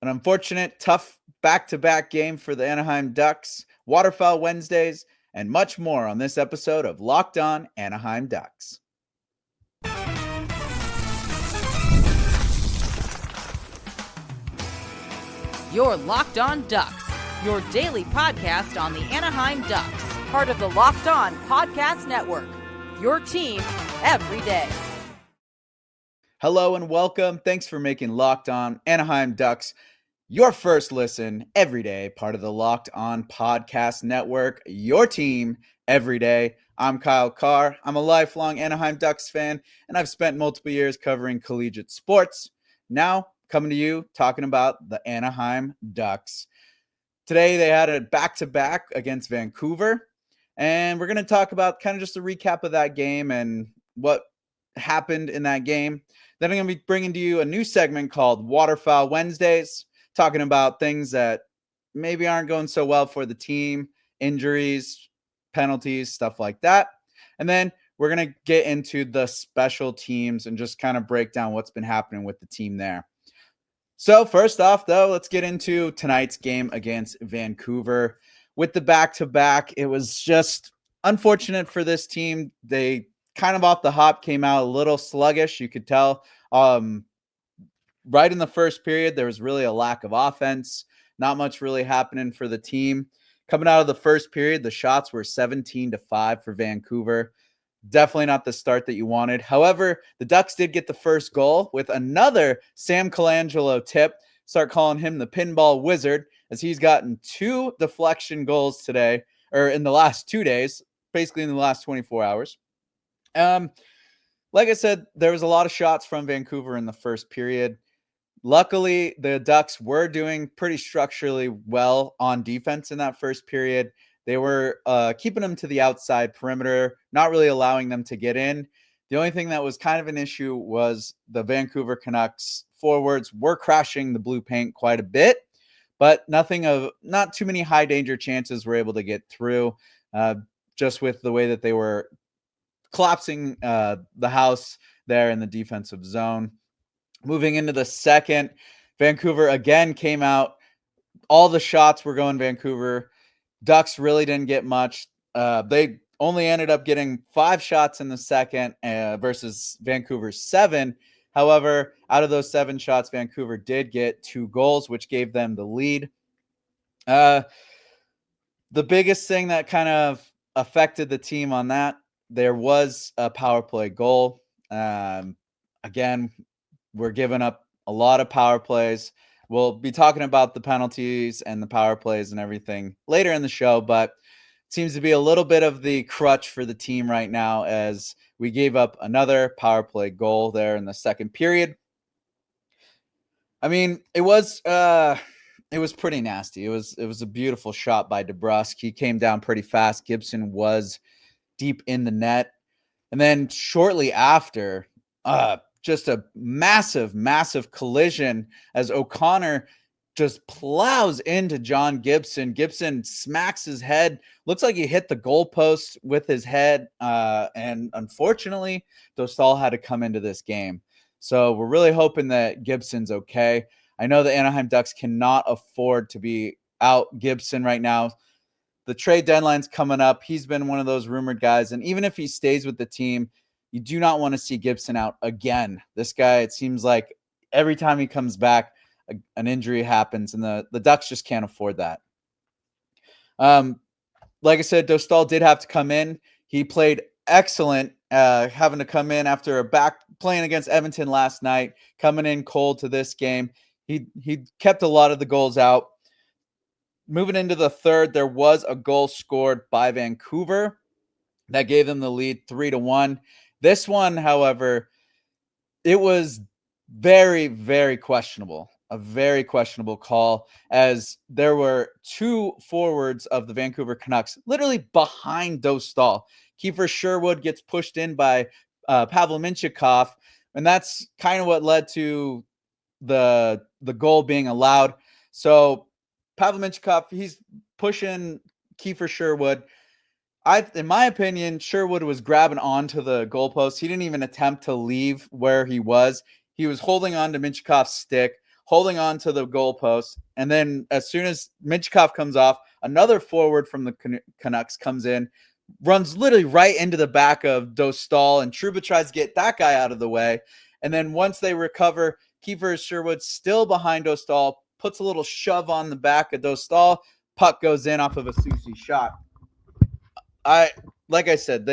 An unfortunate, tough back-to-back game for the Anaheim Ducks, Waterfowl Wednesdays, and much more on this episode of Locked On Anaheim Ducks. You're Locked On Ducks, your daily podcast on the Anaheim Ducks, part of the Locked On Podcast Network, your team every day. Hello and welcome. Thanks for making Locked On Anaheim Ducks your first listen every day, part of the Locked On Podcast Network, your team every day. I'm Kyle Carr. I'm a lifelong Anaheim Ducks fan, and I've spent multiple years covering collegiate sports. Now, coming to you, talking about the Anaheim Ducks. Today, they had a back-to-back against Vancouver, and we're going to talk about kind of just a recap of that game and what happened in that game. Then I'm going to be bringing to you a new segment called Waterfowl Wednesdays, talking about things that maybe aren't going so well for the team, injuries, penalties, stuff like that. And then we're going to get into the special teams and just kind of break down what's been happening with the team there. So first off, though, let's get into tonight's game against Vancouver. With the back-to-back, it was just unfortunate for this team. They kind of off the hop came out a little sluggish. You could tell right in the first period, there was really a lack of offense. Not much really happening for the team. Coming out of the first period, the shots were 17-5 for Vancouver. Definitely not the start that you wanted. However, the Ducks did get the first goal with another Sam Colangelo tip. Start calling him the pinball wizard, as he's gotten 2 deflection goals today, or in the last 2 days, basically in the last 24 hours. Like I said, there was a lot of shots from Vancouver in the first period. Luckily, the Ducks were doing pretty structurally well on defense in that first period. They were keeping them to the outside perimeter, not really allowing them to get in. The only thing that was kind of an issue was the Vancouver Canucks forwards were crashing the blue paint quite a bit, but not too many high danger chances were able to get through, just with the way that they were collapsing the house there in the defensive zone. Moving into the second, Vancouver again came out. All the shots were going Vancouver. Ducks really didn't get much. They only ended up getting 5 shots in the second versus Vancouver's 7. However, out of those 7 shots, Vancouver did get 2 goals, which gave them the lead. The biggest thing that kind of affected the team on that, there was a power play goal. Again, we're giving up a lot of power plays. We'll be talking about the penalties and the power plays and everything later in the show, but it seems to be a little bit of the crutch for the team right now, as we gave up another power play goal there in the second period. I mean, it was pretty nasty. It was a beautiful shot by DeBrusk. He came down pretty fast. Gibson was deep in the net. And then shortly after, just a massive collision as O'Connor just plows into John Gibson. Gibson smacks his head. Looks like he hit the goalpost with his head. And unfortunately, Dostal had to come into this game. So we're really hoping that Gibson's okay. I know the Anaheim Ducks cannot afford to be out Gibson right now. The trade deadline's coming up. He's been one of those rumored guys. And even if he stays with the team, you do not want to see Gibson out again. This guy, it seems like every time he comes back, an injury happens, and the Ducks just can't afford that. Like I said, Dostal did have to come in. He played excellent, having to come in after playing against Edmonton last night, coming in cold to this game. He kept a lot of the goals out. Moving into the third, there was a goal scored by Vancouver that gave them the lead 3-1. This one, however, it was very, very questionable. A very questionable call, as there were 2 forwards of the Vancouver Canucks literally behind Dostal. Kiefer Sherwood gets pushed in by Pavel Mintyukov, and that's kind of what led to the goal being allowed. So Pavel Mintyukov, he's pushing Kiefer Sherwood. In my opinion, Sherwood was grabbing onto the goalpost. He didn't even attempt to leave where he was. He was holding on to Mintyukov's stick, holding on to the goalpost. And then as soon as Minchikov comes off, another forward from the Canucks comes in, runs literally right into the back of Dostal, and Trouba tries to get that guy out of the way. And then once they recover, Kiefer Sherwood still behind Dostal, puts a little shove on the back of Dostal. Puck goes in off of a Susie shot. Like I said,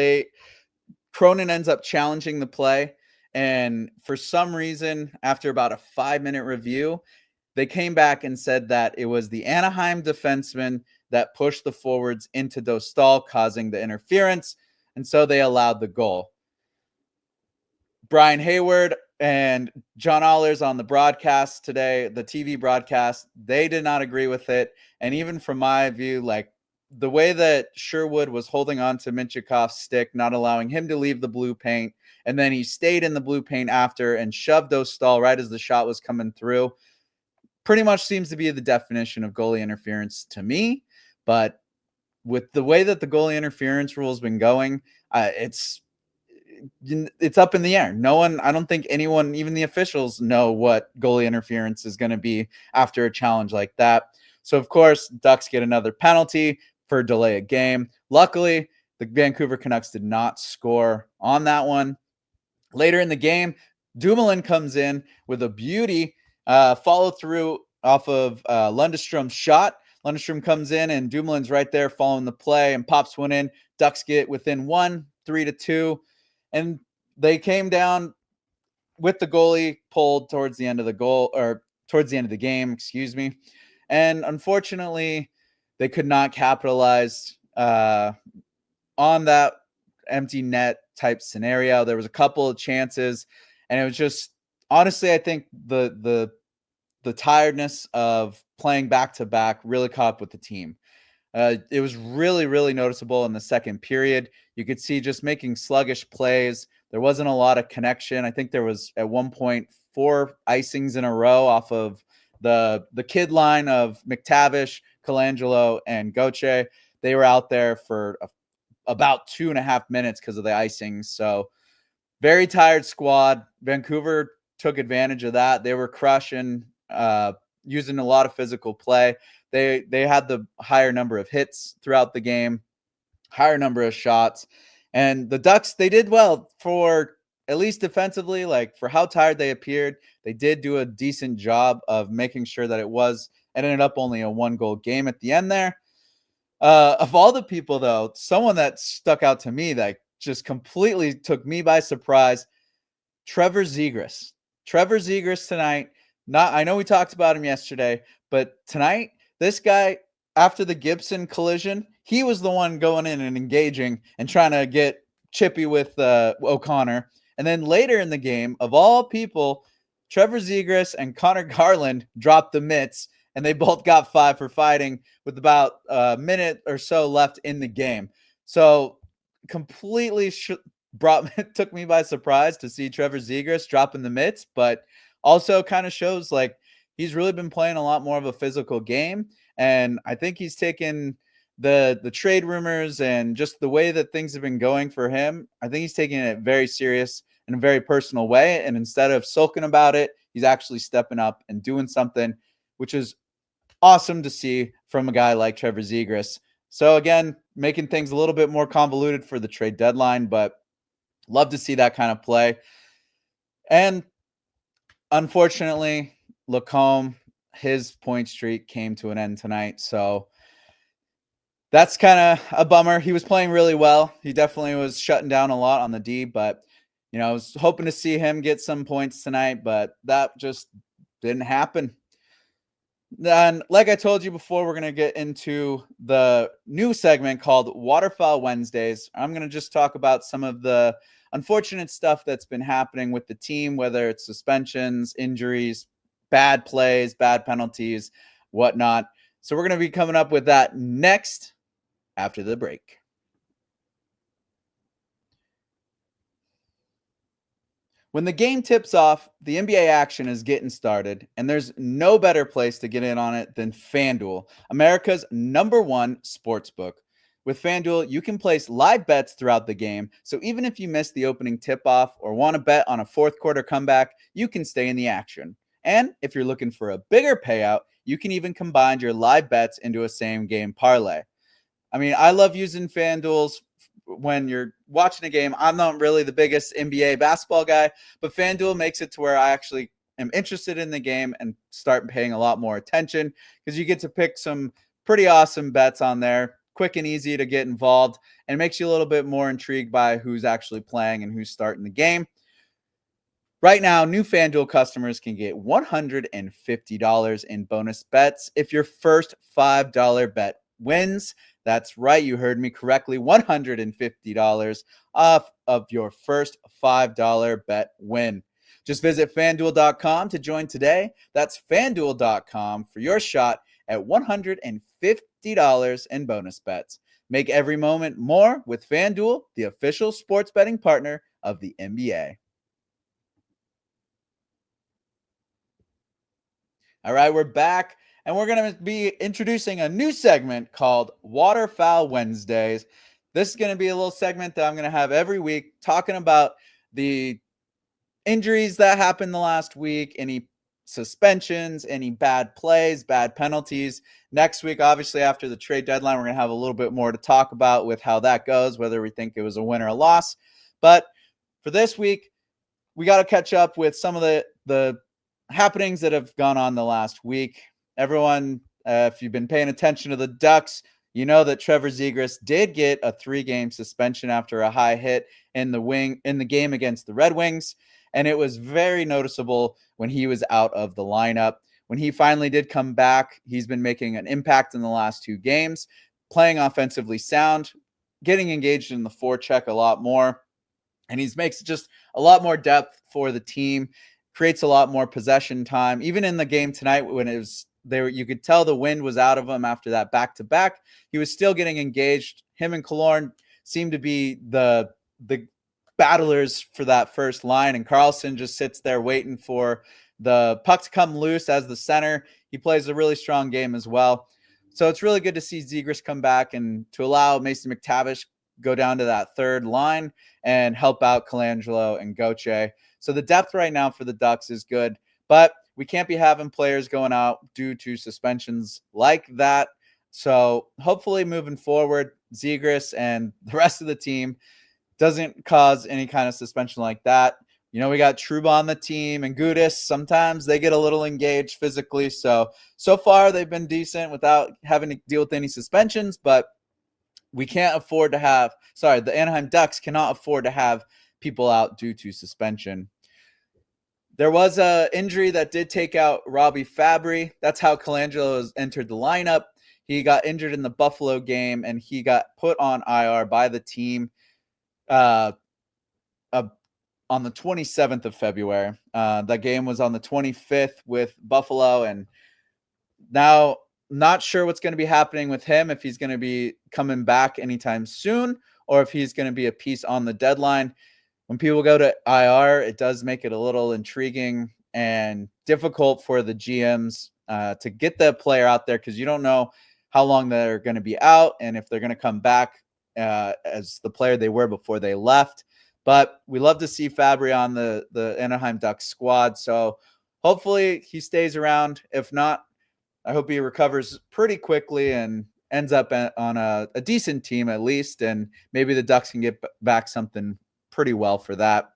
Cronin ends up challenging the play. And for some reason, after about a 5-minute review, they came back and said that it was the Anaheim defenseman that pushed the forwards into Dostal, causing the interference. And so they allowed the goal. Brian Hayward and John Allers on the broadcast today, the TV broadcast, they did not agree with it. And even from my view, like the way that Sherwood was holding on to Minchikov's stick, not allowing him to leave the blue paint, and then he stayed in the blue paint after and shoved Dostal right as the shot was coming through, pretty much seems to be the definition of goalie interference to me. But with the way that the goalie interference rule has been going, it's up in the air. No one, I don't think anyone, even the officials, know what goalie interference is going to be after a challenge like that. So, of course, Ducks get another penalty for delay of game. Luckily, the Vancouver Canucks did not score on that one. Later in the game, Dumoulin comes in with a beauty follow through off of Lundstrom's shot. Lundstrom comes in and Dumoulin's right there following the play and pops one in. Ducks get within 3-2. And they came down with the goalie pulled towards the end of the game, excuse me. And unfortunately, they could not capitalize on that empty net type scenario. There was a couple of chances, and it was just, honestly, I think the tiredness of playing back-to-back really caught up with the team. It was really, really noticeable in the second period. You could see just making sluggish plays. There wasn't a lot of connection. I think there was at one point 4 icings in a row off of the kid line of McTavish, Colangelo, and Gauthier. They were out there for about 2.5 minutes because of the icings. So very tired squad. Vancouver took advantage of that. They were crushing, using a lot of physical play. They had the higher number of hits throughout the game, higher number of shots. And the Ducks, they did well for, at least defensively, like for how tired they appeared. They did do a decent job of making sure that it ended up only a 1-goal game at the end there. Of all the people, though, someone that stuck out to me that just completely took me by surprise, Trevor Zegras. Trevor Zegras tonight. I know we talked about him yesterday, but tonight, this guy, after the Gibson collision, he was the one going in and engaging and trying to get chippy with O'Connor. And then later in the game, of all people, Trevor Zegras and Connor Garland dropped the mitts, and they both got 5 for fighting with about a minute or so left in the game. So completely took me by surprise to see Trevor Zegras dropping the mitts, but also kind of shows like he's really been playing a lot more of a physical game. And I think he's taken the trade rumors and just the way that things have been going for him. I think he's taking it very serious in a very personal way. And instead of sulking about it, he's actually stepping up and doing something, which is awesome to see from a guy like Trevor Zegras. So again, making things a little bit more convoluted for the trade deadline, but love to see that kind of play. And unfortunately, Lacombe, his point streak came to an end tonight. So that's kind of a bummer. He was playing really well. He definitely was shutting down a lot on the D, but I was hoping to see him get some points tonight, but that just didn't happen. And like I told you before, we're going to get into the new segment called Waterfowl Wednesdays. I'm going to just talk about some of the unfortunate stuff that's been happening with the team, whether it's suspensions, injuries, bad plays, bad penalties, whatnot. So we're going to be coming up with that next after the break. When the game tips off, the NBA action is getting started, and there's no better place to get in on it than FanDuel, America's #1 sportsbook. With FanDuel, you can place live bets throughout the game, so even if you miss the opening tip-off or want to bet on a fourth quarter comeback, you can stay in the action. And if you're looking for a bigger payout, you can even combine your live bets into a same game parlay. I mean, I love using FanDuel's when you're watching a game. I'm not really the biggest NBA basketball guy, but FanDuel makes it to where I actually am interested in the game and start paying a lot more attention because you get to pick some pretty awesome bets on there, quick and easy to get involved, and makes you a little bit more intrigued by who's actually playing and who's starting the game. Right now, new FanDuel customers can get $150 in bonus bets if your first $5 bet wins. That's right, you heard me correctly, $150 off of your first $5 bet win. Just visit FanDuel.com to join today. That's FanDuel.com for your shot at $150 in bonus bets. Make every moment more with FanDuel, the official sports betting partner of the NBA. All right, we're back, and we're going to be introducing a new segment called Waterfowl Wednesdays. This is going to be a little segment that I'm going to have every week talking about the injuries that happened the last week, any suspensions, any bad plays, bad penalties. Next week, obviously, after the trade deadline, we're going to have a little bit more to talk about with how that goes, whether we think it was a win or a loss. But for this week, we got to catch up with some of the happenings that have gone on the last week. Everyone, if you've been paying attention to the Ducks, you know that Trevor Zegras did get a 3-game suspension after a high hit in the game against the Red Wings, and it was very noticeable when he was out of the lineup. When he finally did come back, he's been making an impact in the last 2 games, playing offensively sound, getting engaged in the forecheck a lot more, and he makes just a lot more depth for the team. Creates a lot more possession time. Even in the game tonight, when it was there, you could tell the wind was out of him after that back-to-back. He was still getting engaged. Him and Killorn seemed to be the battlers for that first line, and Karlsson just sits there waiting for the puck to come loose as the center. He plays a really strong game as well. So it's really good to see Zegras come back and to allow Mason McTavish go down to that third line and help out Colangelo and Gauthier. So the depth right now for the Ducks is good, but we can't be having players going out due to suspensions like that. So hopefully moving forward, Zegras and the rest of the team doesn't cause any kind of suspension like that. You know, we got Trouba on the team and Gudis. Sometimes they get a little engaged physically. So far they've been decent without having to deal with any suspensions, but we can't afford to have, the Anaheim Ducks cannot afford to have people out due to suspension. There was an injury that did take out Robbie Fabry. That's how Colangelo has entered the lineup. He got injured in the Buffalo game, and he got put on IR by the team on the 27th of February. That game was on the 25th with Buffalo, and now not sure what's going to be happening with him, if he's going to be coming back anytime soon or if he's going to be a piece on the deadline. When people go to IR, it does make it a little intriguing and difficult for the GMs to get the player out there because you don't know how long they're going to be out and if they're going to come back as the player they were before they left. But we love to see Fabry on the Anaheim Ducks squad. So hopefully he stays around. If not, I hope he recovers pretty quickly and ends up on a decent team at least. And maybe the Ducks can get back something pretty well for that.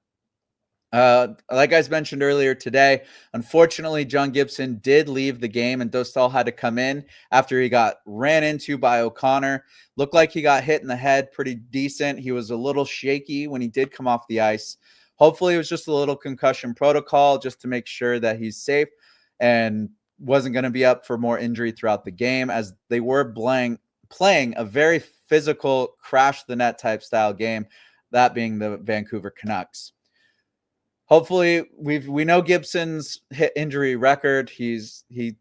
Like I mentioned earlier today, unfortunately, John Gibson did leave the game and Dostal had to come in after he got ran into by O'Connor. Looked like he got hit in the head pretty decent. He was a little shaky when he did come off the ice. Hopefully, it was just a little concussion protocol just to make sure that he's safe and wasn't going to be up for more injury throughout the game, as they were playing a very physical crash the net type style game, that being the Vancouver Canucks. Hopefully, we know Gibson's hit injury record. He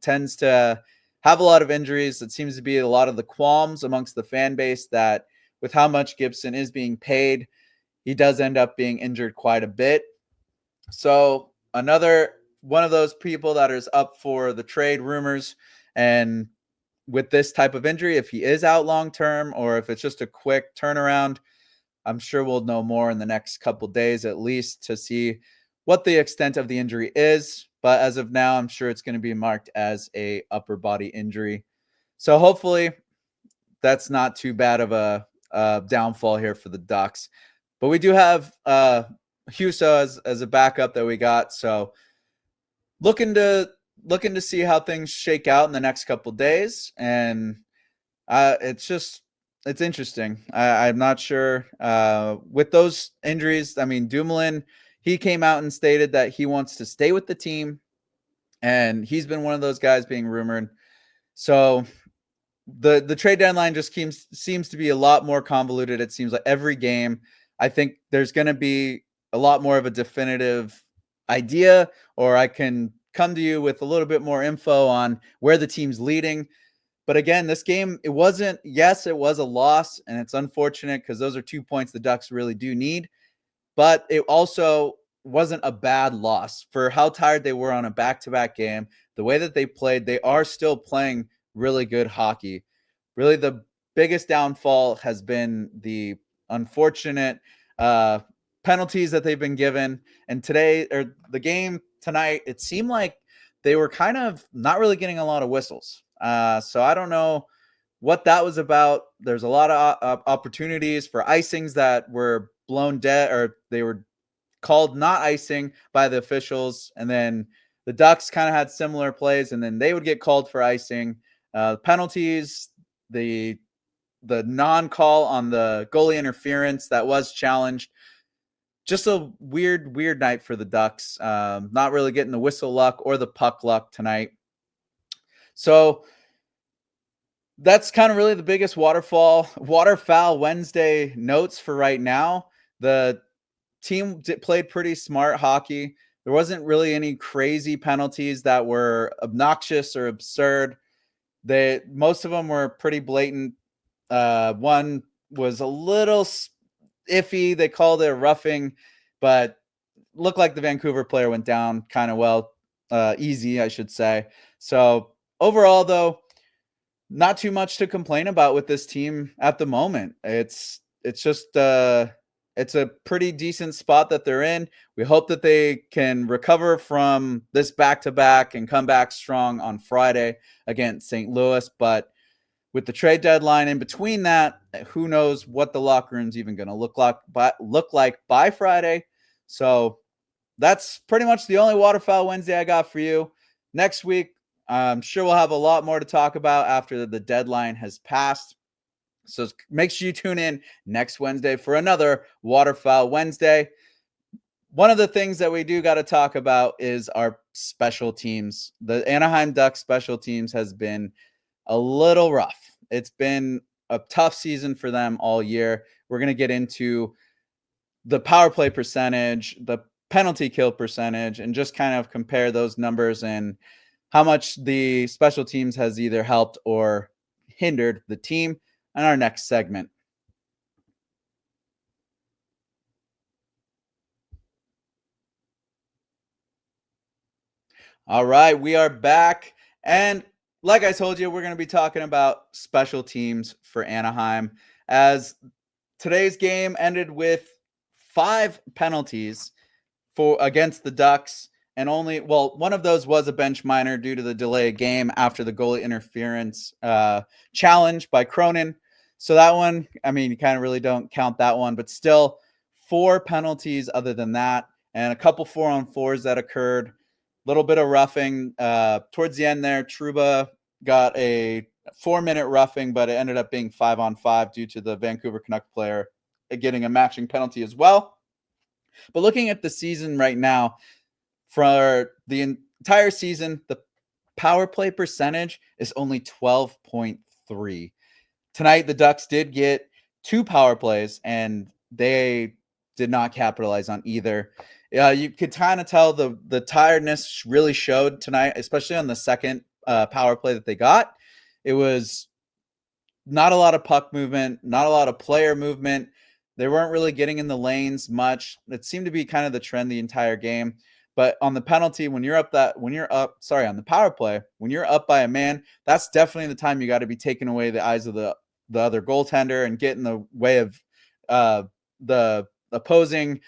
tends to have a lot of injuries. It seems to be a lot of the qualms amongst the fan base that with how much Gibson is being paid, he does end up being injured quite a bit. So another one of those people that is up for the trade rumors, and with this type of injury, if he is out long term or if it's just a quick turnaround, I'm sure we'll know more in the next couple days at least to see what the extent of the injury is. But as of now, I'm sure it's going to be marked as a upper body injury. So hopefully that's not too bad of a downfall here for the Ducks. But we do have Huso as a backup that we got. So looking to see how things shake out in the next couple days. And it's interesting. I'm not sure with those injuries. I mean, Dumoulin, he came out and stated that he wants to stay with the team, and he's been one of those guys being rumored. So the trade deadline just seems to be a lot more convoluted. It seems like every game, I think there's going to be a lot more of a definitive idea, or I can come to you with a little bit more info on where the team's leading. But again, this game, it was a loss, and it's unfortunate because those are 2 points the Ducks really do need. But it also wasn't a bad loss for how tired they were on a back-to-back game. The way that they played, they are still playing really good hockey. Really, the biggest downfall has been the unfortunate penalties that they've been given. And the game tonight, it seemed like they were kind of not really getting a lot of whistles. So I don't know what that was about. There's a lot of opportunities for icings that were blown dead, or they were called not icing by the officials. And then the Ducks kind of had similar plays, and then they would get called for icing. Penalties, the non-call on the goalie interference that was challenged. Just a weird night for the Ducks. Not really getting the whistle luck or the puck luck tonight. So that's kind of really the biggest Waterfowl Wednesday notes for right now. The team played pretty smart hockey. There wasn't really any crazy penalties that were obnoxious or absurd. Most of them were pretty blatant. One was a little iffy. They called it a roughing, but looked like the Vancouver player went down kind of easy, I should say. So overall, though, not too much to complain about with this team at the moment. It's a pretty decent spot that they're in. We hope that they can recover from this back-to-back and come back strong on Friday against St. Louis. But with the trade deadline in between that, who knows what the locker room's even going to look like by Friday. So that's pretty much the only Waterfowl Wednesday I got for you. Next week, I'm sure we'll have a lot more to talk about after the deadline has passed. So make sure you tune in next Wednesday for another Waterfowl Wednesday. One of the things that we do got to talk about is our special teams. The Anaheim Ducks special teams has been a little rough. It's been a tough season for them all year. We're going to get into the power play percentage, the penalty kill percentage, and just kind of compare those numbers and how much the special teams has either helped or hindered the team in our next segment. All right, we are back. And like I told you, we're going to be talking about special teams for Anaheim, as today's game ended with 5 penalties against the Ducks. And one of those was a bench minor due to the delay of game after the goalie interference challenge by Cronin. So that one, I mean, you kind of really don't count that one, but still 4 penalties other than that, and a couple 4-on-4s that occurred. A little bit of roughing. Towards the end there, Trouba got a 4-minute roughing, but it ended up being 5-on-5 due to the Vancouver Canucks player getting a matching penalty as well. But looking at the season right now, for the entire season, the power play percentage is only 12.3. Tonight, the Ducks did get 2 power plays, and they did not capitalize on either. You could kind of tell the tiredness really showed tonight, especially on the second power play that they got. It was not a lot of puck movement, not a lot of player movement. They weren't really getting in the lanes much. It seemed to be kind of the trend the entire game. But on the penalty, on the power play, when you're up by a man, that's definitely the time you got to be taking away the eyes of the other goaltender and get in the way of the opposing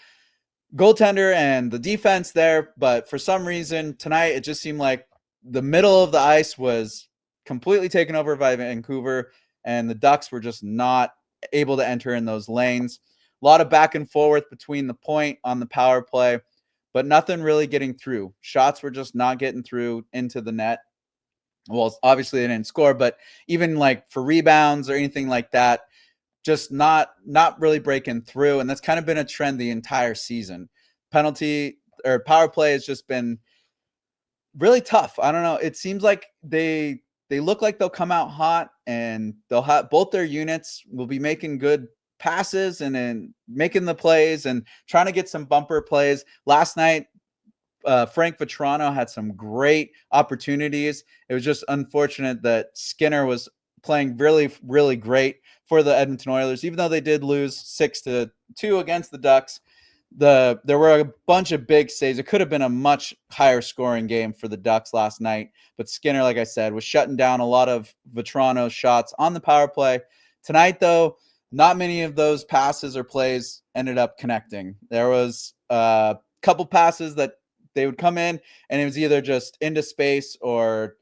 goaltender and the defense there. But for some reason tonight, it just seemed like the middle of the ice was completely taken over by Vancouver, and the Ducks were just not able to enter in those lanes. A lot of back and forth between the point on the power play, but nothing really getting through. Shots were just not getting through into the net. Well, obviously they didn't score, but even like for rebounds or anything like that, just not really breaking through. And that's kind of been a trend the entire season. Penalty or power play has just been really tough. I don't know. It seems like they look like they'll come out hot, and they'll have both their units will be making good passes and then making the plays and trying to get some bumper plays. Last night, Frank Vetrano had some great opportunities. It was just unfortunate that Skinner was playing really, really great for the Edmonton Oilers, even though they did lose 6-2 against the Ducks. There were a bunch of big saves. It could have been a much higher scoring game for the Ducks last night, but Skinner, like I said, was shutting down a lot of Vetrano's shots on the power play. Tonight, though, not many of those passes or plays ended up connecting. There was a couple passes that they would come in, and it was either just into space or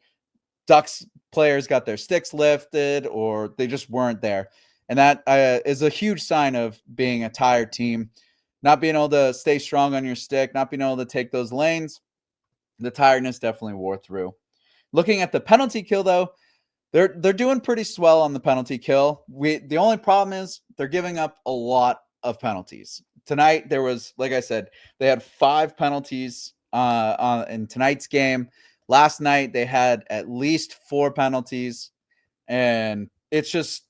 Ducks players got their sticks lifted or they just weren't there. And that is a huge sign of being a tired team. Not being able to stay strong on your stick, not being able to take those lanes, the tiredness definitely wore through. Looking at the penalty kill, though, they're doing pretty swell on the penalty kill. The only problem is they're giving up a lot of penalties. Tonight, there was, like I said, they had 5 penalties in tonight's game. Last night, they had at least 4 penalties, and it's just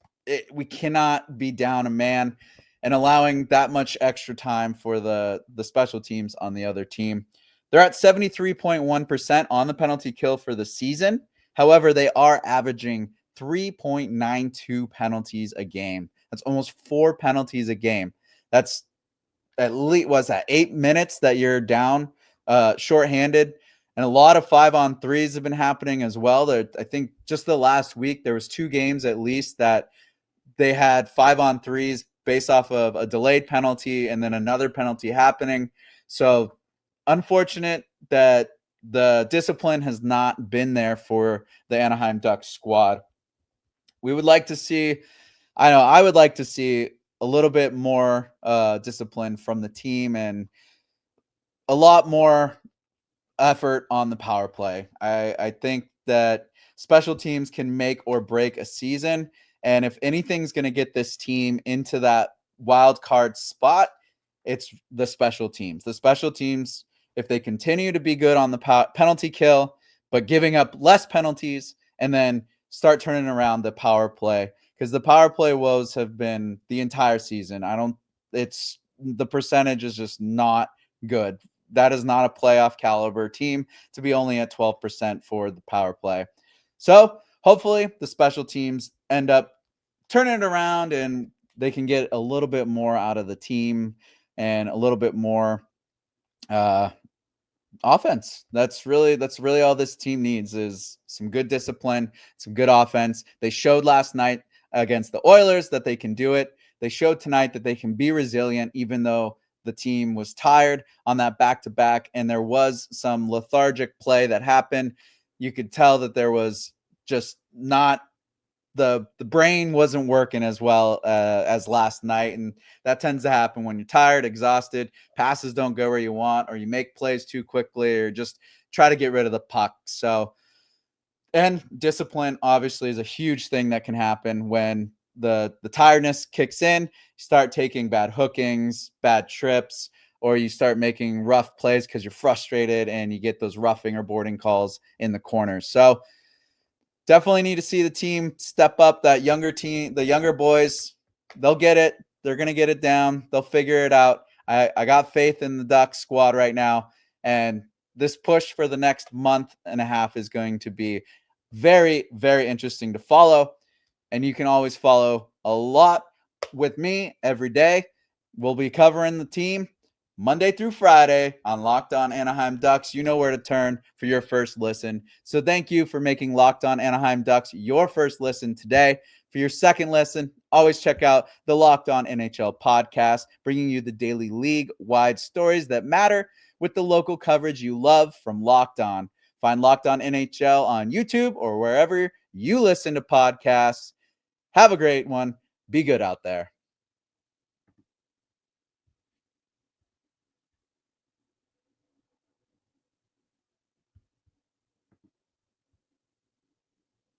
we cannot be down a man and allowing that much extra time for the special teams on the other team. They're at 73.1% on the penalty kill for the season. However, they are averaging 3.92 penalties a game. That's almost 4 penalties a game. That's at least, what's that, 8 minutes that you're down shorthanded. And a lot of 5-on-3s have been happening as well. I think just the last week, there was 2 games at least that they had 5-on-3s based off of a delayed penalty and then another penalty happening. So unfortunate that the discipline has not been there for the Anaheim Ducks squad. We would like to see, I would like to see a little bit more discipline from the team and a lot more effort on the power play. I think that special teams can make or break a season. And if anything's going to get this team into that wild card spot, it's the special teams. The special teams, if they continue to be good on the penalty kill, but giving up less penalties and then start turning around the power play, because the power play woes have been the entire season. The percentage is just not good. That is not a playoff caliber team to be only at 12% for the power play. So hopefully the special teams end up turning it around and they can get a little bit more out of the team and a little bit more offense. That's really all this team needs is some good discipline, some good offense. They showed last night against the Oilers that they can do it. They showed tonight that they can be resilient, even though the team was tired on that back-to-back, and there was some lethargic play that happened. You could tell that there was just not the brain wasn't working as well as last night, and that tends to happen when you're tired, exhausted, passes don't go where you want, or you make plays too quickly, or just try to get rid of the puck. So, and discipline obviously is a huge thing that can happen when the tiredness kicks in. You start taking bad hookings, bad trips, or you start making rough plays because you're frustrated and you get those roughing or boarding calls in the corners. So definitely need to see the team step up. That younger team, the younger boys, they'll get it. They're going to get it down. They'll figure it out. I got faith in the Ducks squad right now. And this push for the next month and a half is going to be very, very interesting to follow. And you can always follow a lot with me every day. We'll be covering the team Monday through Friday on Locked On Anaheim Ducks. You know where to turn for your first listen. So thank you for making Locked On Anaheim Ducks your first listen today. For your second listen, always check out the Locked On NHL podcast, bringing you the daily league-wide stories that matter with the local coverage you love from Locked On. Find Locked On NHL on YouTube or wherever you listen to podcasts. Have a great one. Be good out there.